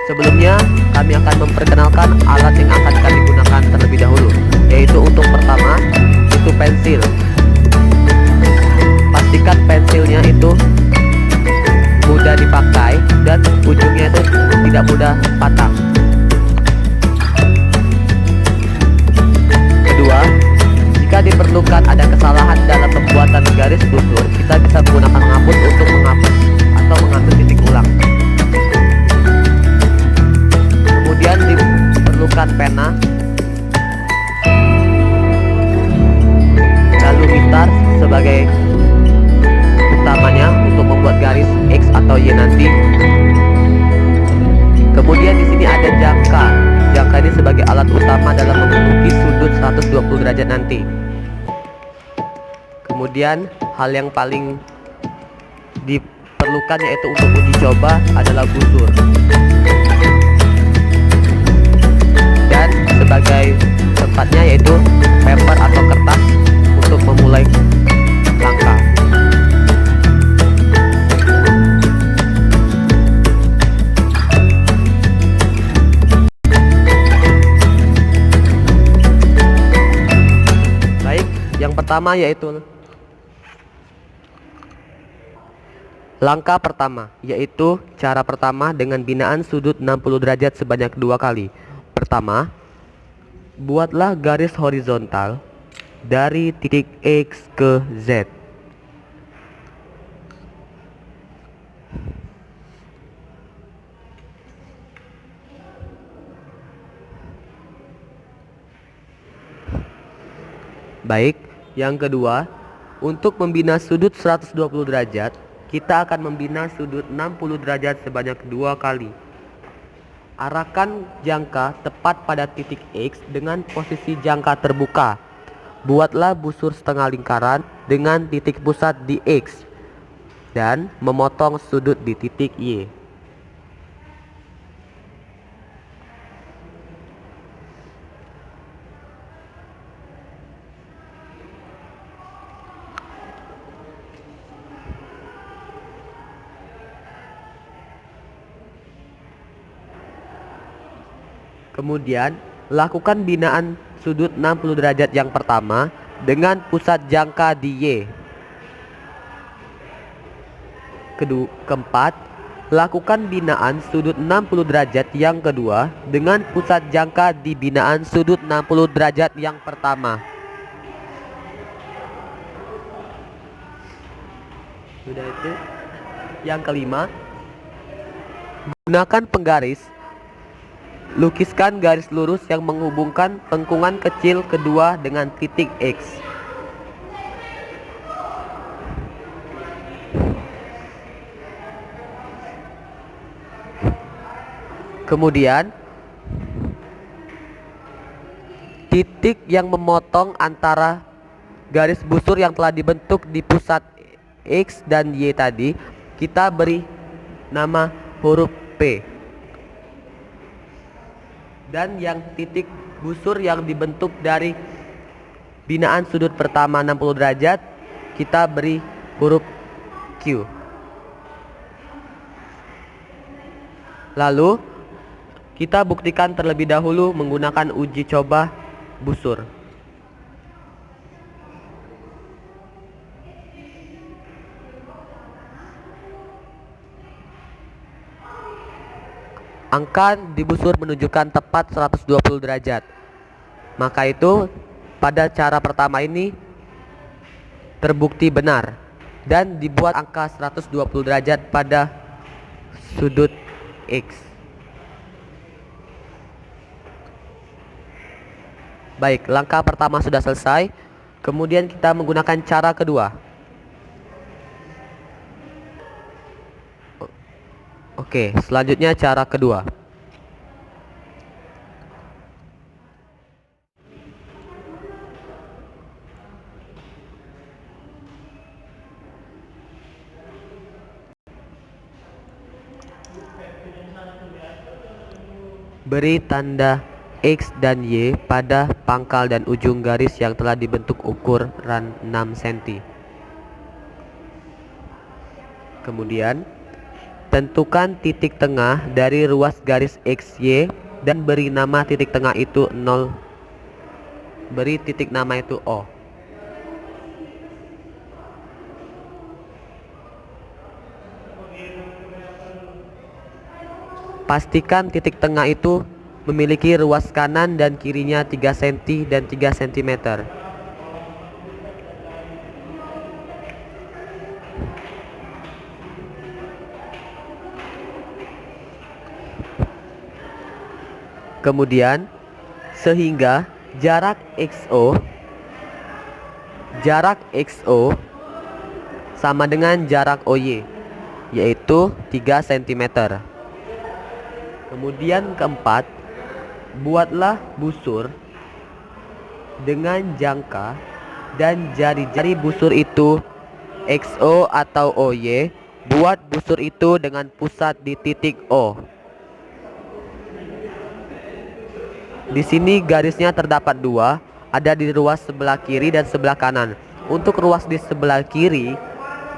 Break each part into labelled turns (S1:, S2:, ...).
S1: Sebelumnya, kami akan memperkenalkan alat yang akan kami gunakan terlebih dahulu, yaitu untuk pertama, itu pensil. Pastikan pensilnya itu mudah dipakai dan ujungnya itu tidak mudah patah. Kedua, jika diperlukan ada kesalahan dalam pembuatan garis busur, kita bisa menggunakan penghapus untuk menghapus atau mengambil titik ulang. Kemudian diperlukan pena, lalu gitar sebagai utamanya untuk membuat garis X atau Y nanti. Kemudian di sini ada jangka. Jangka ini sebagai alat utama dalam melukis sudut 120 derajat nanti. Kemudian hal yang paling diperlukan yaitu untuk uji coba adalah busur. Dan sebagai tempatnya yaitu paper atau kertas untuk memulai langkah. Baik, yang pertama yaitu langkah pertama, yaitu cara pertama dengan binaan sudut 60 derajat sebanyak 2 kali. Pertama, buatlah garis horizontal dari titik X ke Z. Baik, yang kedua, untuk membina sudut 120 derajat, kita akan membina sudut 60 derajat sebanyak 2 kali. Arahkan jangka tepat pada titik X dengan posisi jangka terbuka. Buatlah busur setengah lingkaran dengan titik pusat di X dan memotong sudut di titik Y. Kemudian, lakukan binaan sudut 60 derajat yang pertama dengan pusat jangka di Y. Keempat, lakukan binaan sudut 60 derajat yang kedua dengan pusat jangka di binaan sudut 60 derajat yang pertama. Sudah itu. Yang kelima, gunakan penggaris. Lukiskan garis lurus yang menghubungkan lengkungan kecil kedua dengan titik X. Kemudian, titik yang memotong antara garis busur yang telah dibentuk di pusat X dan Y tadi, kita beri nama huruf P. Dan yang titik busur yang dibentuk dari binaan sudut pertama 60 derajat, kita beri huruf Q. Lalu kita buktikan terlebih dahulu menggunakan uji coba busur. Angka di busur menunjukkan tepat 120 derajat. Maka itu pada cara pertama ini terbukti benar dan dibuat angka 120 derajat pada sudut X. Baik, langkah pertama sudah selesai. Kemudian kita menggunakan cara kedua. Oke, selanjutnya cara kedua. Beri tanda X dan Y pada pangkal dan ujung garis yang telah dibentuk ukuran 6 cm. Kemudian Tentukan titik tengah dari ruas garis XY dan beri nama titik tengah itu 0. Beri titik nama itu O. Pastikan titik tengah itu memiliki ruas kanan dan kirinya 3 cm dan 3 cm. Kemudian, sehingga jarak XO sama dengan jarak OY, yaitu 3 cm. Kemudian keempat, buatlah busur dengan jangka dan jari-jari busur itu XO atau OY. Buat busur itu dengan pusat di titik O. Di sini garisnya terdapat dua, ada di ruas sebelah kiri dan sebelah kanan. Untuk ruas di sebelah kiri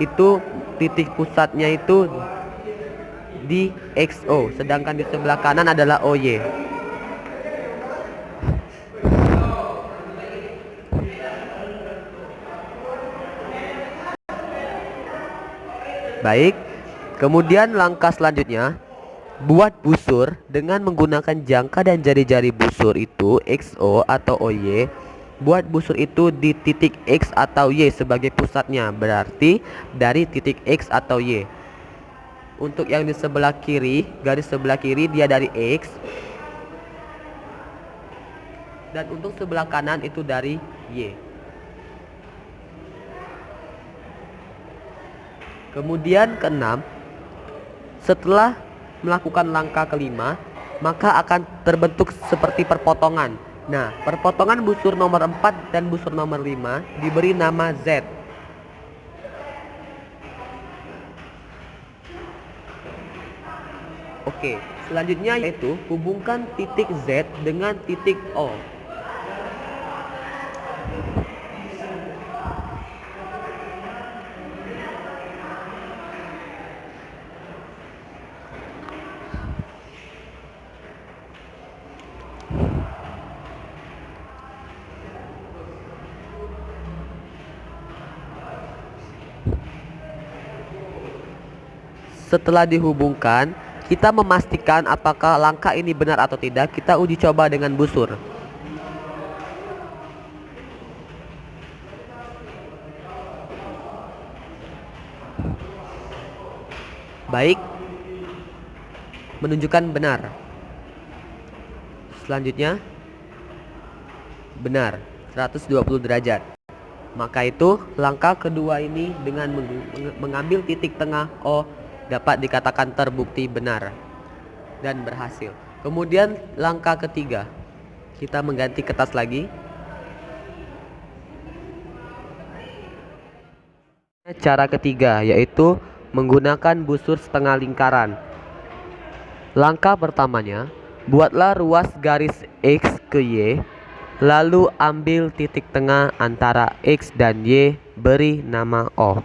S1: itu titik pusatnya itu di XO, sedangkan di sebelah kanan adalah OY. Baik, kemudian langkah selanjutnya, buat busur dengan menggunakan jangka dan jari-jari busur itu XO atau OY. Buat busur itu di titik X atau Y sebagai pusatnya, berarti dari titik X atau Y. Untuk yang di sebelah kiri, garis sebelah kiri dia dari X. Dan untuk sebelah kanan itu dari Y. Kemudian keenam, setelah melakukan langkah kelima, maka akan terbentuk seperti perpotongan. Nah, perpotongan busur nomor 4 dan busur nomor 5 diberi nama Z. Oke, selanjutnya yaitu hubungkan titik Z dengan titik O. Setelah dihubungkan, kita memastikan apakah langkah ini benar atau tidak. Kita uji coba dengan busur. Baik, menunjukkan benar. Selanjutnya, benar, 120 derajat. Maka itu langkah kedua ini dengan mengambil titik tengah O dapat dikatakan terbukti benar dan berhasil. Kemudian langkah ketiga, kita mengganti kertas lagi. Cara ketiga yaitu menggunakan busur setengah lingkaran. Langkah pertamanya, buatlah ruas garis X ke Y, lalu ambil titik tengah antara X dan Y, beri nama O.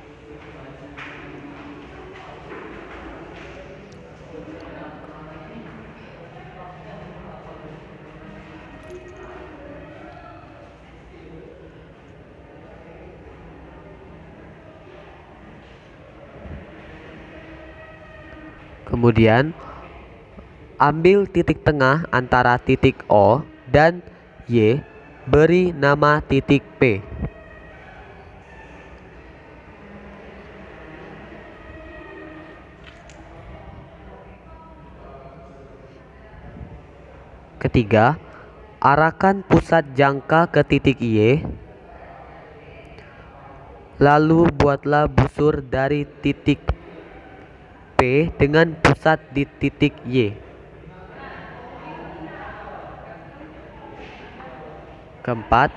S1: Kemudian ambil titik tengah antara titik O dan Y, beri nama titik P. Ketiga, arahkan pusat jangka ke titik Y, lalu buatlah busur dari titik P dengan pusat di titik Y. Keempat,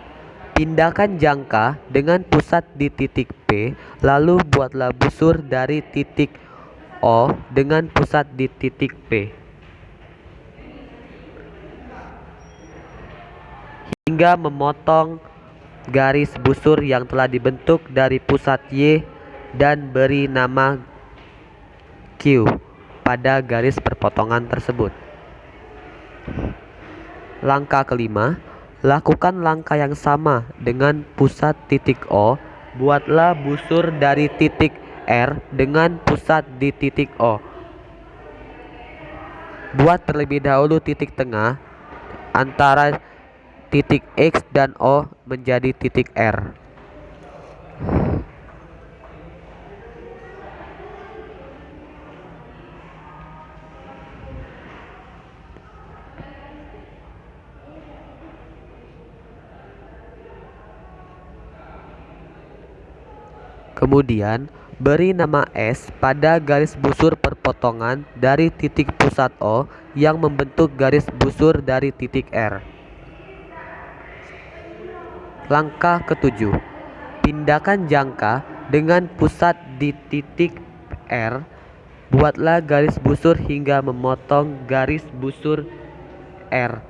S1: pindahkan jangka dengan pusat di titik P, lalu buatlah busur dari titik O dengan pusat di titik P. Hingga memotong garis busur yang telah dibentuk dari pusat Y dan beri nama Q. pada garis perpotongan tersebut. Langkah kelima, lakukan langkah yang sama dengan pusat titik O. Buatlah busur dari titik R dengan pusat di titik O. Buat terlebih dahulu titik tengah antara titik X dan O menjadi titik R. Kemudian, beri nama S pada garis busur perpotongan dari titik pusat O yang membentuk garis busur dari titik R. Langkah ketujuh, pindahkan jangka dengan pusat di titik R. Buatlah garis busur hingga memotong garis busur R.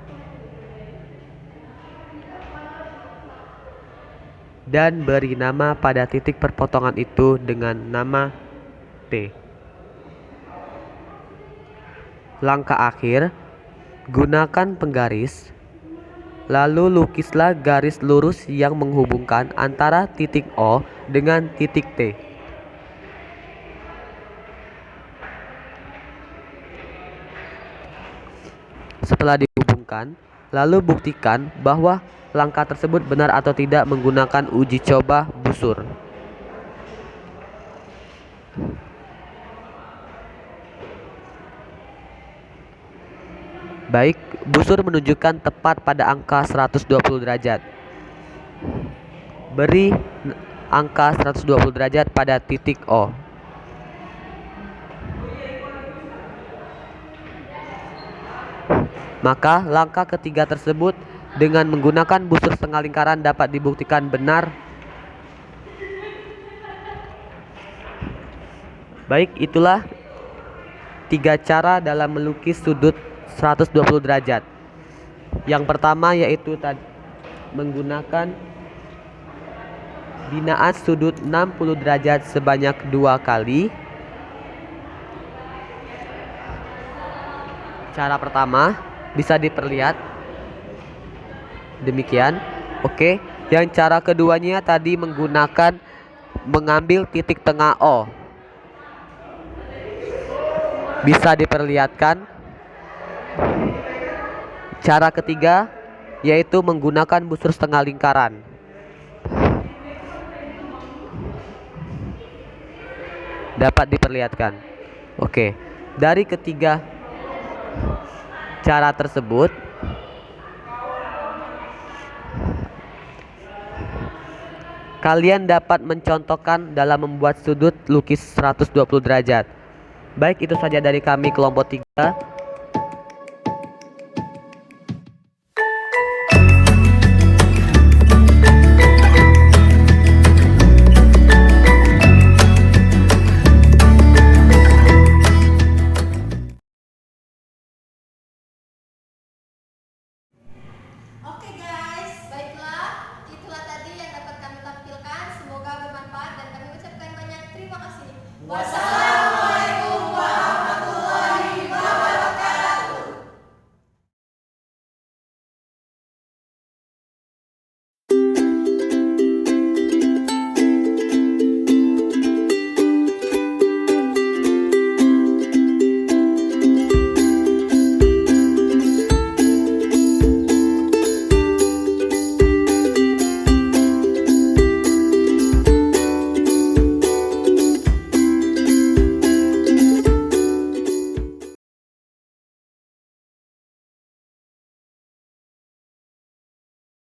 S1: Dan beri nama pada titik perpotongan itu dengan nama T. Langkah akhir, gunakan penggaris, lalu lukislah garis lurus yang menghubungkan antara titik O dengan titik T. Setelah dihubungkan, lalu buktikan bahwa langkah tersebut benar atau tidak menggunakan uji coba busur. Baik, busur menunjukkan tepat pada angka 120 derajat. Beri angka 120 derajat pada titik O. Maka langkah ketiga tersebut dengan menggunakan busur setengah lingkaran dapat dibuktikan benar. Baik, itulah 3 cara dalam melukis sudut 120 derajat. Yang pertama yaitu menggunakan binaan sudut 60 derajat sebanyak 2 kali. Cara pertama bisa diperlihat demikian. Oke, yang cara keduanya tadi mengambil titik tengah O. Bisa diperlihatkan. Cara ketiga yaitu menggunakan busur setengah lingkaran. Dapat diperlihatkan. Oke, dari ketiga cara tersebut kalian dapat mencontohkan dalam membuat sudut lukis 120 derajat. Baik, itu saja dari kami kelompok 3.
S2: Oke guys, baiklah, itulah tadi yang dapat kami tampilkan. Semoga bermanfaat dan kami ucapkan banyak terima kasih.